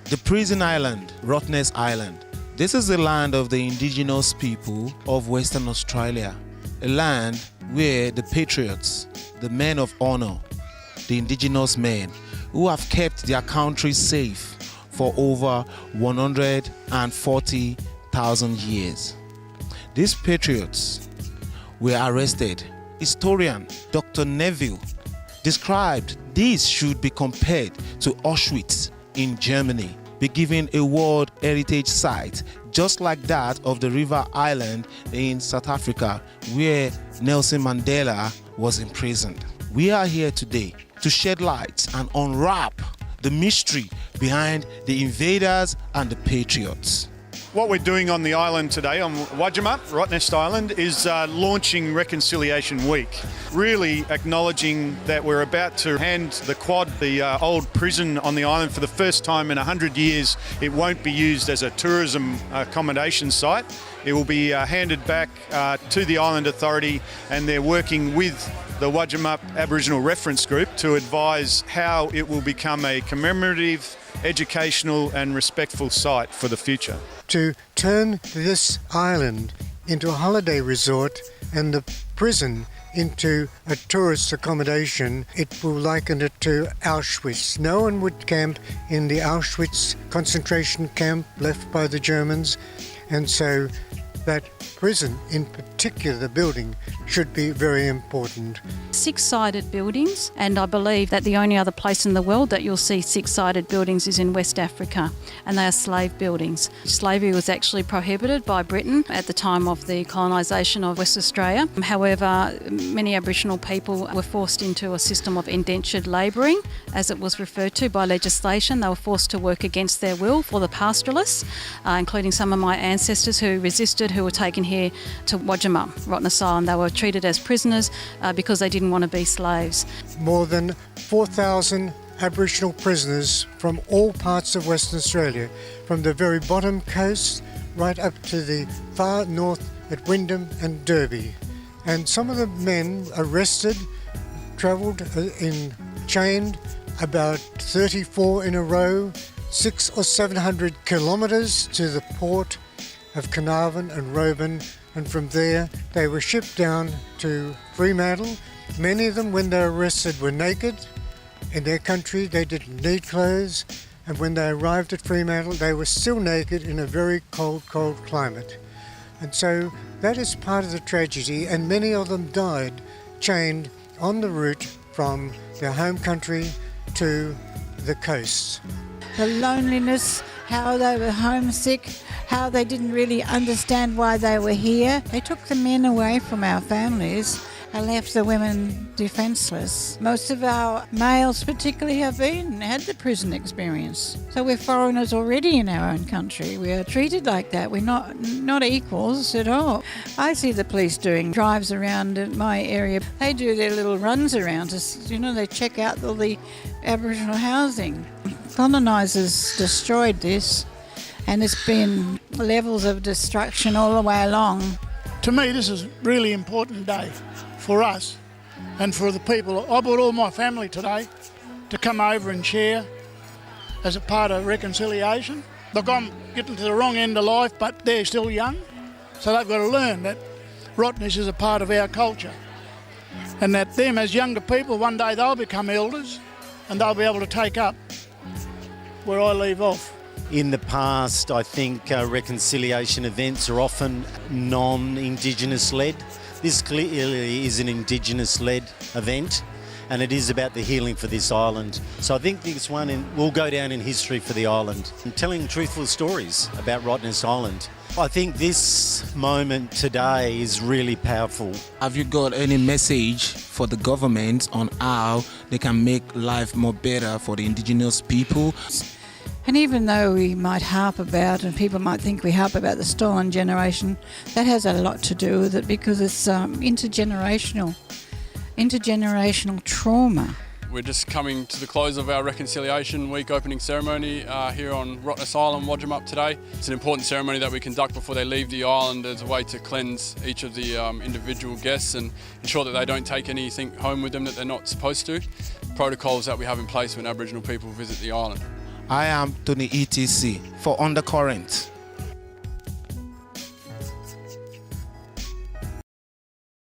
The prison island, Rottnest Island. This is the land of the indigenous people of Western Australia, a land where the patriots, the men of honor, the indigenous men who have kept their country safe for over 140,000 years. These patriots were arrested. Historian Dr. Neville described this should be compared to Auschwitz in Germany, be given a World Heritage Site just like that of the River Island in South Africa where Nelson Mandela was imprisoned. We are here today to shed light and unwrap the mystery behind the invaders and the patriots. What we're doing on the island today, on Wajima, Rottnest Island, is launching Reconciliation Week. Really acknowledging that we're about to hand the quad, the old prison on the island, for the first time in 100 years. It won't be used as a tourism accommodation site. It will be handed back to the Island Authority, and they're working with the Wajima Aboriginal Reference Group to advise how it will become a commemorative, educational and respectful site for the future. To turn this island into a holiday resort and the prison into a tourist accommodation, it will liken it to Auschwitz. No one would camp in the Auschwitz concentration camp left by the Germans, and so that prison, in particular the building, should be very important. Six-sided buildings, and I believe that the only other place in the world that you'll see six-sided buildings is in West Africa, and they are slave buildings. Slavery was actually prohibited by Britain at the time of the colonisation of West Australia. However, many Aboriginal people were forced into a system of indentured labouring, as it was referred to by legislation. They were forced to work against their will for the pastoralists, including some of my ancestors who resisted, who were taken here to Wajima, Rottnest Island. They were treated as prisoners because they didn't want to be slaves. More than 4,000 Aboriginal prisoners from all parts of Western Australia, from the very bottom coast right up to the far north at Wyndham and Derby. And some of the men arrested travelled chained about 34 in a row, 600 or 700 kilometres to the port of Carnarvon and Roban, and from there they were shipped down to Fremantle. Many of them, when they were arrested, were naked. In their country they didn't need clothes, and when they arrived at Fremantle they were still naked in a very cold climate. And so that is part of the tragedy, and many of them died chained on the route from their home country to the coast. The loneliness, how they were homesick, how they didn't really understand why they were here. They took the men away from our families and left the women defenceless. Most of our males particularly have had the prison experience. So we're foreigners already in our own country. We are treated like that. We're not equals at all. I see the police doing drives around my area. They do their little runs around us. They check out all the Aboriginal housing. Colonisers destroyed this, and it's been levels of destruction all the way along. To me, this is a really important day for us and for the people. I brought all my family today to come over and share as a part of reconciliation. Look, I'm getting to the wrong end of life, but they're still young, so they've got to learn that Rottnest is a part of our culture, and that them as younger people, one day they'll become elders and they'll be able to take up where I leave off. In the past, I think reconciliation events are often non-Indigenous led. This clearly is an Indigenous-led event, and it is about the healing for this island. So I think this one will go down in history for the island, and telling truthful stories about Rottnest Island. I think this moment today is really powerful. Have you got any message for the government on how they can make life more better for the Indigenous people? And even though we might harp about, and people might think we harp about the stolen generation, that has a lot to do with it, because it's intergenerational trauma. We're just coming to the close of our Reconciliation Week opening ceremony here on Rottnest Island, Wajima today. It's an important ceremony that we conduct before they leave the island as a way to cleanse each of the individual guests and ensure that they don't take anything home with them that they're not supposed to. Protocols that we have in place when Aboriginal people visit the island. I am Tony ETC for Undercurrent.